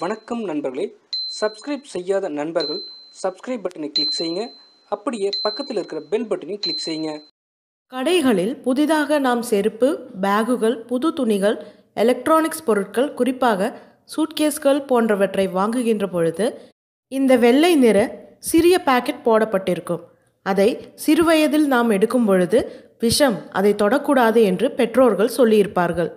வணக்கம் நண்பர்களே. சப்ஸ்கிரைப் செய்யாத நண்பர்கள் சப்ஸ்கிரைப் பட்டனை கிளிக் செய்யுங்க. அப்படியே பக்கத்தில் இருக்கிற பெல் பட்டனையும் கிளிக் செய்யுங்க. கடைகளில் புதிதாக நாம் செருப்பு, பேகுகள், புது துணிகள், எலக்ட்ரானிக்ஸ் பொருட்கள், குறிப்பாக சூட்கேஸ்கள் போன்றவற்றை வாங்குகின்ற பொழுது இந்த வெள்ளை நிற சிறிய பாக்கெட் போடப்பட்டிருக்கும். அதை சிறுவயதில் நாம் எடுக்கும் பொழுது விஷம், அதை தொடக்கூடாது என்று பெற்றோர்கள் சொல்லியிருப்பார்கள்.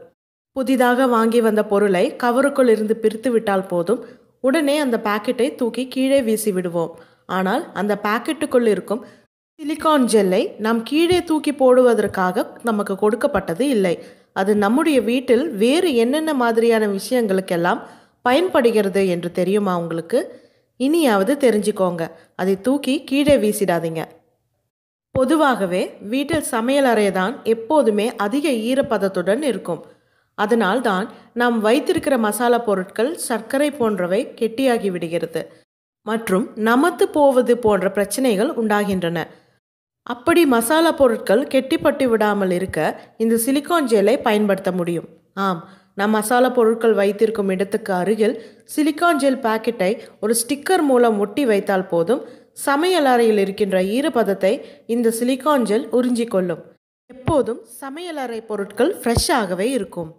புதிதாக வாங்கி வந்த பொருளை கவருக்குள் இருந்து பிரித்து விட்டால் போதும், உடனே அந்த பாக்கெட்டை தூக்கி கீழே வீசி விடுவோம். ஆனால் அந்த பாக்கெட்டுக்குள் இருக்கும் சிலிகான் ஜெல்லை நாம் கீழே தூக்கி போடுவதற்காக நமக்கு கொடுக்கப்பட்டது இல்லை. அது நம்முடைய வீட்டில் வேறு என்னென்ன மாதிரியான விஷயங்களுக்கெல்லாம் பயன்படுகிறது என்று தெரியுமா உங்களுக்கு? இனியாவது தெரிஞ்சுக்கோங்க. அதை தூக்கி கீழே வீசிடாதீங்க. பொதுவாகவே வீட்டில் சமையல் அறைதான் எப்போதுமே அதிக ஈரப்பதத்துடன் இருக்கும். அதனால்தான் நாம் வைத்திருக்கிற மசாலா பொருட்கள், சர்க்கரை போன்றவை கெட்டியாகி விடுகிறது மற்றும் நமத்து போவது போன்ற பிரச்சனைகள் உண்டாகின்றன. அப்படி மசாலா பொருட்கள் கெட்டிப்பட்டு விடாமல் இருக்க இந்த சிலிகான் ஜெல்லை பயன்படுத்த முடியும். ஆம், நம் மசாலா பொருட்கள் வைத்திருக்கும் இடத்துக்கு அருகில் சிலிகான் ஜெல் பாக்கெட்டை ஒரு ஸ்டிக்கர் மூலம் ஒட்டி வைத்தால் போதும், சமையல் அறையில் இருக்கின்ற ஈரப்பதத்தை இந்த சிலிகான் ஜெல் உறிஞ்சிக்கொள்ளும். எப்போதும் சமையல் அறை பொருட்கள் ஃப்ரெஷ்ஷாகவே இருக்கும்.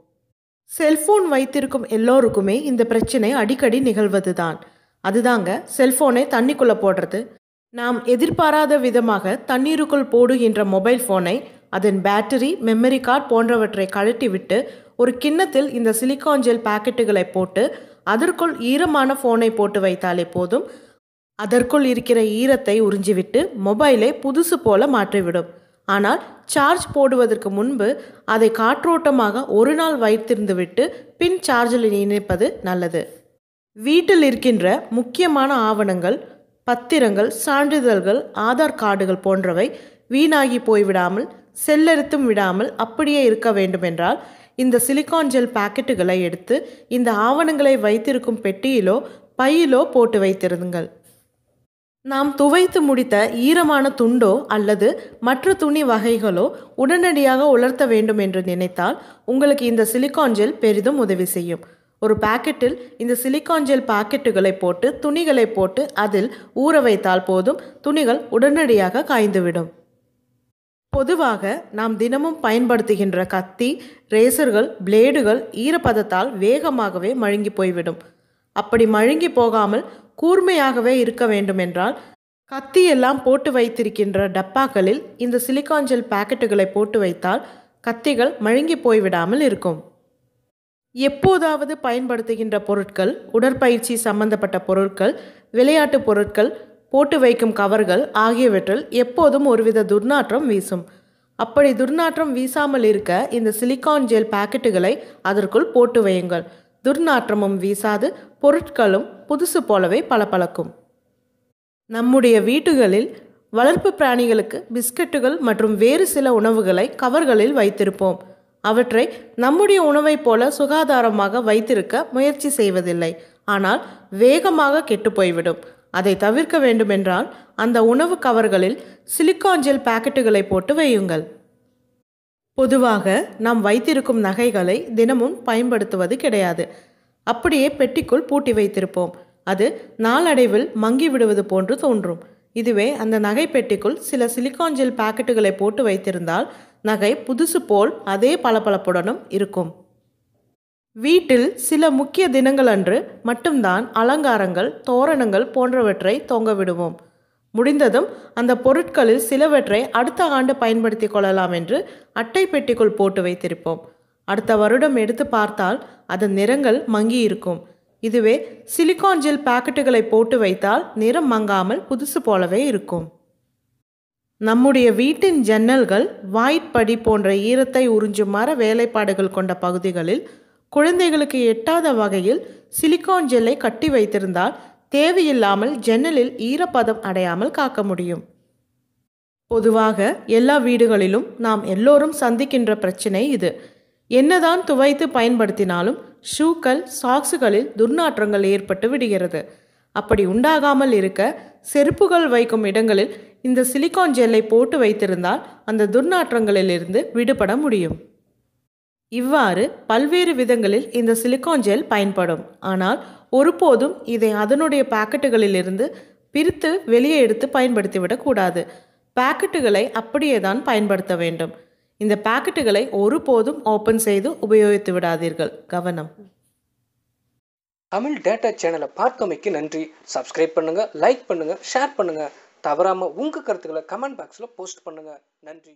செல்போன் வைத்திருக்கும் எல்லோருக்குமே இந்த பிரச்சனை அடிக்கடி நிகழ்வதுதான். அதுதாங்க செல்போனை தண்ணிக்குள்ளே போடுறது. நாம் எதிர்பாராத விதமாக தண்ணீருக்குள் போடுகின்ற மொபைல் ஃபோனை, அதன் பேட்டரி, மெமரி கார்டு போன்றவற்றை கழட்டிவிட்டு ஒரு கிண்ணத்தில் இந்த சிலிகான் ஜெல் பாக்கெட்டுகளை போட்டு அதற்குள் ஈரமான ஃபோனை போட்டு வைத்தாலே போதும், அதற்குள் இருக்கிற ஈரத்தை உறிஞ்சிவிட்டு மொபைலை புதுசு போல மாற்றிவிடும். ஆனால் சார்ஜ் போடுவதற்கு முன்பு அதை காற்றோட்டமாக ஒரு நாள் வைத்திருந்து விட்டு பின் சார்ஜில் இணைப்பது நல்லது. வீட்டில் இருக்கின்ற முக்கியமான ஆவணங்கள், பத்திரங்கள், சான்றிதழ்கள், ஆதார் கார்டுகள் போன்றவை வீணாகி போய்விடாமல், செல்லரித்தும் விடாமல் அப்படியே இருக்க வேண்டுமென்றால் இந்த சிலிகான் ஜெல் பாக்கெட்டுகளை எடுத்து இந்த ஆவணங்களை வைத்திருக்கும் பெட்டியிலோ பையிலோ போட்டு வைத்திருங்கள். நாம் துவைத்து முடித்த ஈரமான துண்டோ அல்லது மற்ற துணி வகைகளோ உடனடியாக உலர்த்த வேண்டும் என்று நினைத்தால் உங்களுக்கு இந்த சிலிகான் ஜெல் பெரிதும் உதவி செய்யும். ஒரு பாக்கெட்டில் இந்த சிலிகான் ஜெல் பாக்கெட்டுகளை போட்டு துணிகளை போட்டு அதில் ஊற வைத்தால் போதும், துணிகள் உடனடியாக காய்ந்துவிடும். பொதுவாக நாம் தினமும் பயன்படுத்துகின்ற கத்தி, ரேசர்கள், பிளேடுகள் ஈரப்பதத்தால் வேகமாகவே மழுங்கி போய்விடும். அப்படி மழுங்கி போகாமல் கூர்மையாகவே இருக்க வேண்டுமென்றால் கத்தியெல்லாம் போட்டு வைத்திருக்கின்ற டப்பாக்களில் இந்த சிலிகான் ஜெல் பாக்கெட்டுகளை போட்டு வைத்தால் கத்திகள் மழுங்கி போய்விடாமல் இருக்கும். எப்போதாவது பயன்படுத்துகின்ற பொருட்கள், உடற்பயிற்சி சம்பந்தப்பட்ட பொருட்கள், விளையாட்டு பொருட்கள், போட்டு வைக்கும் கவர்கள் ஆகியவற்றில் எப்போதும் ஒருவித துர்நாற்றம் வீசும். அப்படி துர்நாற்றம் வீசாமல் இருக்க இந்த சிலிகான் ஜெல் பாக்கெட்டுகளை அதற்குள் போட்டு வையுங்கள். துர்நாற்றமும் வீசாது, பொருட்களும் புதுசு போலவே பளபளக்கும். நம்முடைய வீடுகளில் வளர்ப்பு பிராணிகளுக்கு பிஸ்கட்டுகள் மற்றும் வேறு சில உணவுகளை கவர்களில் வைத்திருப்போம். அவற்றை நம்முடைய உணவைப் போல சுகாதாரமாக வைத்திருக்க முயற்சி செய்வதில்லை. ஆனால் வேகமாக கெட்டு போய்விடும். அதை தவிர்க்க வேண்டுமென்றால் அந்த உணவு கவர்களில் சிலிகான் ஜெல் பாக்கெட்டுகளை போட்டு வையுங்கள். பொதுவாக நாம் வைத்திருக்கும் நகைகளை தினமும் பயன்படுத்துவது கிடையாது. அப்படியே பெட்டிக்குள் பூட்டி வைத்திருப்போம். அது நாளடைவில் மங்கி விடுவது போன்று தோன்றும். இதுவே அந்த நகை பெட்டிக்குள் சில சிலிகான் ஜெல் பாக்கெட்டுகளை போட்டு வைத்திருந்தால் நகை புதுசு போல் அதே பளபளப்புடனும் இருக்கும். வீட்டில் சில முக்கிய தினங்கள் அன்று மட்டும்தான் அலங்காரங்கள், தோரணங்கள் போன்றவற்றை தொங்க விடுவோம். முடிந்ததும் அந்த பொருட்களில் சிலவற்றை அடுத்த ஆண்டு பயன்படுத்தி கொள்ளலாம் என்று அட்டை பெட்டிக்குள் போட்டு வைத்திருப்போம். அடுத்த வருடம் எடுத்து பார்த்தால் அதன் நிறங்கள் மங்கி இருக்கும். இதுவே சிலிகான் ஜெல் பாக்கெட்டுகளை போட்டு வைத்தால் நிறம் மங்காமல் புதுசு போலவே இருக்கும். நம்முடைய வீட்டின் ஜன்னல்கள், வாய்ப்படி போன்ற ஈரத்தை உறிஞ்சும் மர வேலைப்பாடுகள் கொண்ட பகுதிகளில் குழந்தைகளுக்கு எட்டாத வகையில் சிலிகான் ஜெல்லை கட்டி வைத்திருந்தால் தேவையில்லாமல் ஜன்னலில் ஈரப்பதம் அடையாமல் காக்க முடியும். பொதுவாக எல்லா வீடுகளிலும் நாம் எல்லோரும் சந்திக்கின்ற பிரச்சனை இது. என்னதான் துவைத்து பயன்படுத்தினாலும் ஷூக்கள், சாக்ஸுகளில் துர்நாற்றங்கள் ஏற்பட்டு விடுகிறது. அப்படி உண்டாகாமல் இருக்க செருப்புகள் வைக்கும் இடங்களில் இந்த சிலிகான் ஜெல்லை போட்டு வைத்திருந்தால் அந்த துர்நாற்றங்களிலிருந்து விடுபட முடியும். இவ்வாறு பல்வேறு விதங்களில் இந்த சிலிகான் ஜெல் பயன்படும். ஆனால் ஒருபோதும் இதை அதனுடைய பாக்கெட்டுகளிலிருந்து பிரித்து வெளியே எடுத்து பயன்படுத்திவிடக்கூடாது. பாக்கெட்டுகளை அப்படியே தான் பயன்படுத்த வேண்டும். இந்த பாக்கெட்டுகளை ஒருபோதும் ஓப்பன் செய்து உபயோகித்து விடாதீர்கள். கவனம். தமிழ் டேட்டா சேனலை பார்த்தமைக்கு நன்றி. சப்ஸ்கிரைப் பண்ணுங்க, லைக் பண்ணுங்க, ஷேர் பண்ணுங்க. தவறாம உங்க கருத்துக்களை கமெண்ட் பாக்ஸ்ல போஸ்ட் பண்ணுங்க. நன்றி.